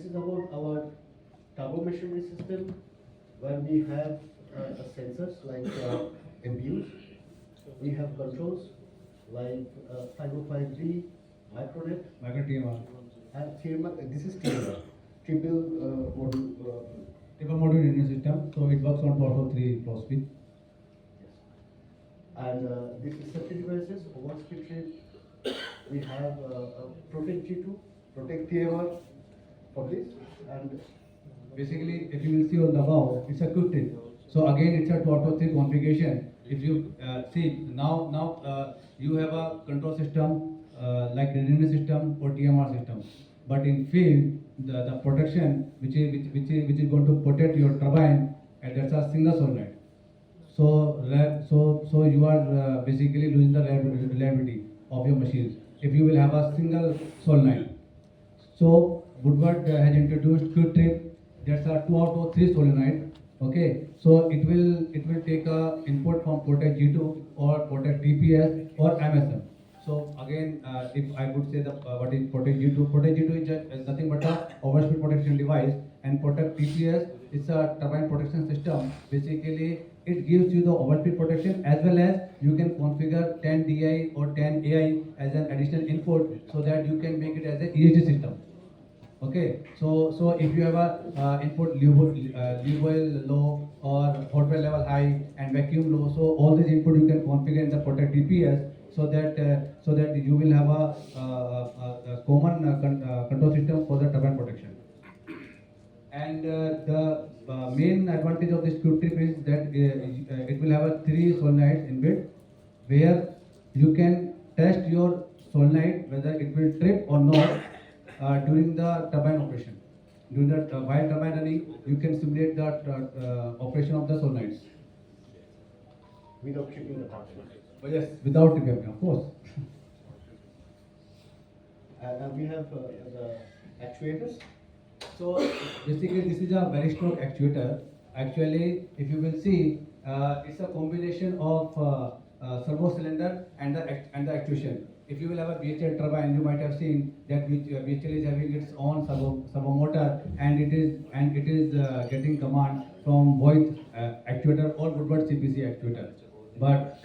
this is about our turbo machinery system, where we have sensors like MPUs. We have controls like 505D, micronet, Micro TMR. and TMR. This is TMR, triple module. Triple module in system, so it works on 443 flow speed. Yes. And this is safety devices, over-speed trip. We have Protect G2, Protect TMR for this, and Basically, if you will see on the above, it's a quick trip. So again, it's a 443 configuration. If you see now you have a control system like readiness system or TMR system, but in field the protection which is going to protect your turbine, and that's a single solenoid. So you are basically losing the reliability of your machines if you will have a single solenoid. So Woodward has introduced quick trip. That's a 2 out of 3 solenoid. Okay, so it will take a input from Protect G2 or Protect TPS or MSM. So again, if I would say the what is Protect G2? Protect G2 is just nothing but a overspeed protection device, and Protect TPS is a turbine protection system. Basically, it gives you the overspeed protection, as well as you can configure 10 DI or 10 AI as an additional input, so that you can make it as a EHD system. Okay, so if you have a input lube oil low or hot well level high and vacuum low, so all these input you can configure in the Protect DPS, so that you will have a common control system for the turbine protection. And the main advantage of this quick trip is that it will have a 3 solenoids in bit, where you can test your solenoid whether it will trip or not during the turbine operation. During the while turbine running, you can simulate the operation of the solenoids. without tripping the function. Oh, yes, without tripping, of course. And we have the actuators. So basically, this is a very strong actuator. Actually, if you will see, it's a combination of servo cylinder and the actuation. If you will have a BHL turbine, you might have seen that BHL is having its own servo motor, and it is getting command from Voith actuator or Woodward CPC actuator. But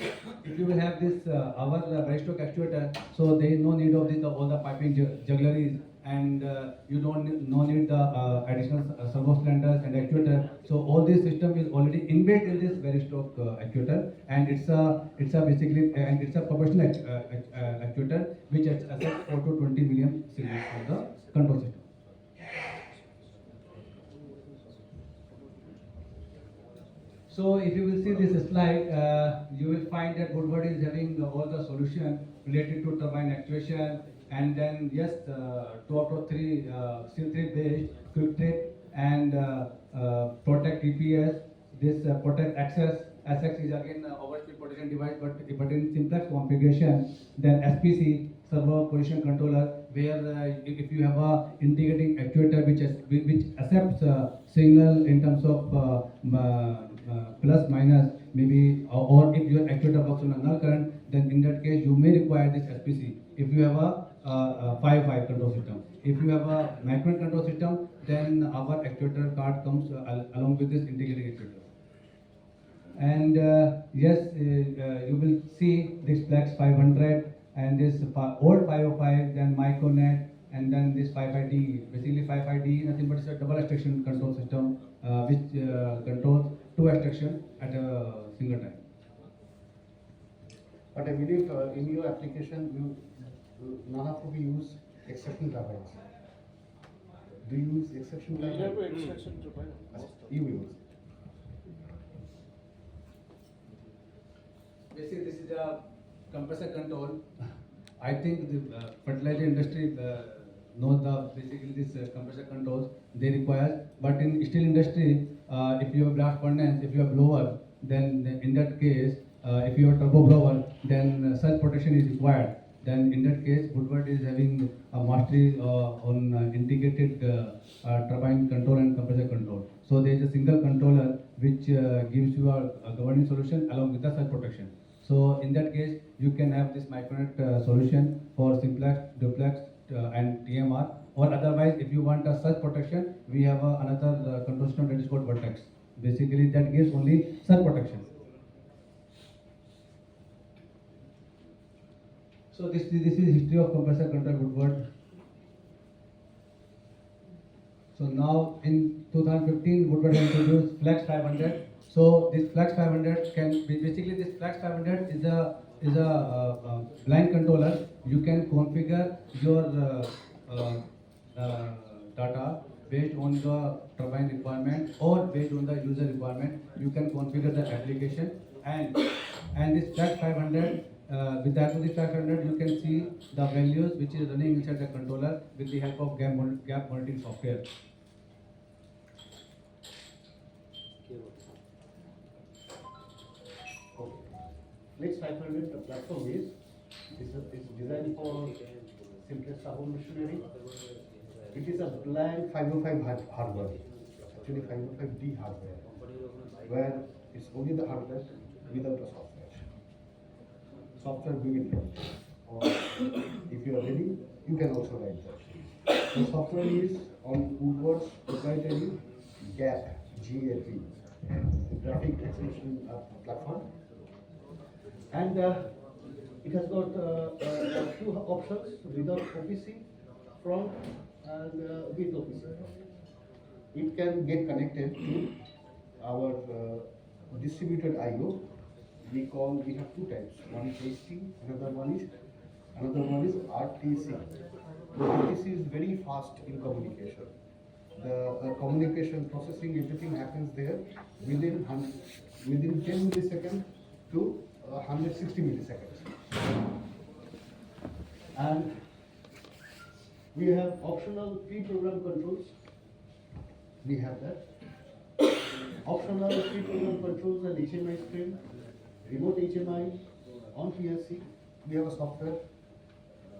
if you will have this our very stock actuator, so there is no need of all the piping juggleries, and you no need the additional servo cylinders and actuator. So all this system is already inbuilt in this very stock actuator, and it's a basically and it's a professional actuator which accepts 4 to 20 million signals for the control system. So if you will see this slide, you will find that Woodward is having all the solution related to turbine actuation, and then yes, 2 out of 3 C3 based quick trip and Protect TPS. This Protect Access SX is again overspeed protection device, but in simplex configuration. Then SPC, servo position controller, where if you have a indicating actuator which accepts signal in terms of plus minus maybe, or if your actuator works on a null current, then in that case you may require this SPC. If you have a 5 control system, if you have a macro control system, then our actuator card comes along with this integrating actuator. And yes, you will see this Flex 500 and this old 505, then Micronet, and then this 55D. Basically 55D is nothing but it's a double extraction control system which controls 2 extraction at a single time. But I believe in your application, none of you use exception turbines. Do you use exception turbines? You use. Basically, this is a compressor control. I think the fertilizer industry knows basically this compressor controls they require. But in steel industry, if you have blast furnace, if you have blower, then in that case, if you have turbo blower, then such protection is required. Then in that case, Woodward is having a mastery on integrated turbine control and compressor control. So there is a single controller which gives you a governing solution along with the such protection. So in that case, you can have this Micronet solution for simplex, duplex, and TMR, Or otherwise, if you want a surge protection, we have another control system that is called Vertex. Basically, that gives only surge protection. So this is history of compressor control Woodward. So now in 2015, Woodward has introduced Flex 500. So this Flex 500 basically this Flex 500 is a blind controller. You can configure your data based on the turbine requirement or based on the user requirement. You can configure the application and this Flex 500. With that with the Flex 500, you can see the values which is running inside the controller with the help of gap monitoring software. Flex 500, the platform is designed for simplest turbo machinery. It is a blank 505 hardware, actually 505D hardware, where it's only the hardware without a software. Software beginning, or if you are ready, you can also write that. The software is on Woodward's proprietary GAP, graphic extension platform. And it has got two options, without OPC front and with OPC front. It can get connected to our distributed I/O. We have two types. One is HT, another one is RTC. RTC is very fast in communication. The communication processing, everything happens there within 10 milliseconds to 160 milliseconds. And we have optional pre-program controls. We have that. Optional pre-program controls and HMI screen, remote HMI on PLC. We have a software.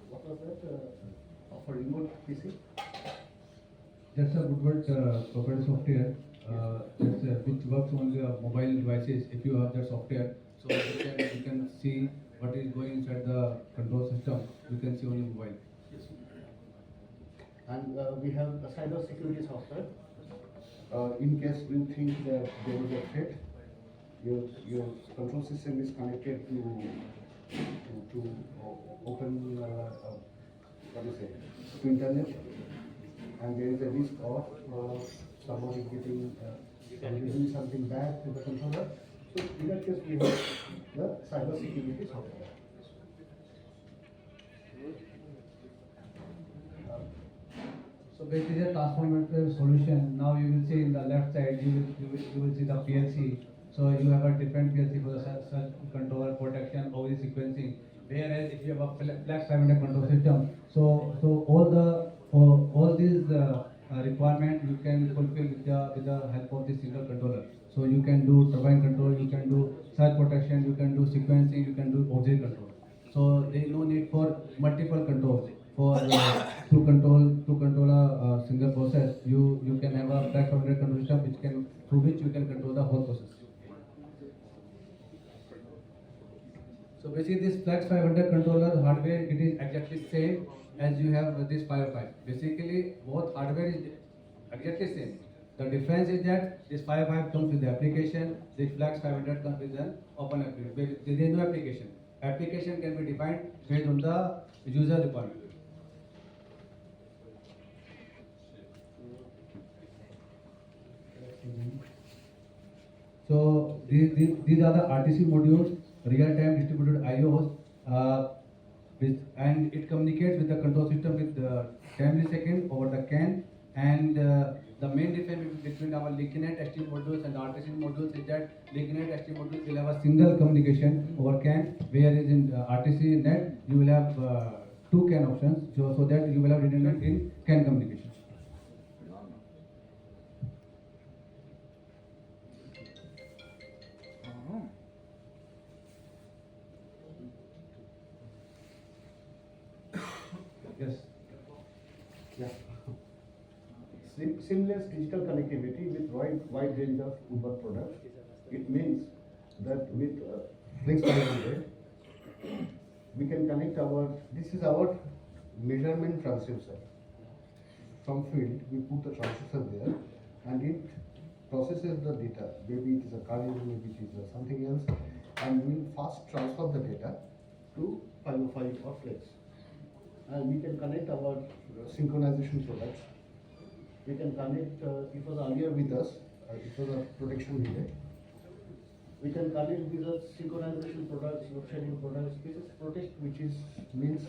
What was that? For remote PC. That's a Woodward proprietary software which works on the mobile devices. If you have that software, so you can see what is going inside the control system. You can see on your mobile. And we have a cyber security software. In case you think that there is a threat, your control system is connected to open to internet, and there is a risk of somebody doing something bad to the controller. So in that case, we have the cyber security software. So basically, a transformative solution. Now you will see in the left side, you will see the PLC. So you have a different PLC for the surge control, protection, OV sequencing. Whereas if you have a Flex 500 control system, so all these requirements you can fulfill with the help of this single controller. So you can do turbine control, you can do surge protection, you can do sequencing, you can do auxiliary control. So there is no need for multiple controls for to control a single process. You can have a Flex 500 control system through which you can control the whole process. So basically, this Flex 500 controller hardware, it is exactly same as you have this 505. Basically, both hardware is exactly same. The difference is that this 505 comes with the application, this Flex 500 comes with an open application. There is no application. Application can be defined based on the user requirement. So these are the RTC modules, real-time distributed IOs, and it communicates with the control system with 10 milliseconds over the CAN. And the main difference between our Linknet ST modules and RTC modules is that Linknet ST modules will have a single communication over CAN, whereas in RTC net you will have two CAN options, so that you will have redundant in CAN communication. Yes. Yeah. Seamless digital connectivity with wide range of Woodward products. It means that with Flex 500, we can connect this is our measurement transducer. from field, we put the transistor there and it processes the data. Maybe it is a current, maybe it is something else, and we will fast transfer the data to 505 or flex. And we can connect our, synchronization products. we can connect, it was Earlier earlier with us, it was a protection relay. we can connect with the synchronization products, load shedding products, this is protect, which is Means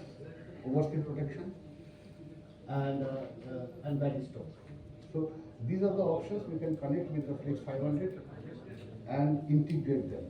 overspeed protection. and that is stop. So these are the options we can connect with the Flex 500 and integrate them.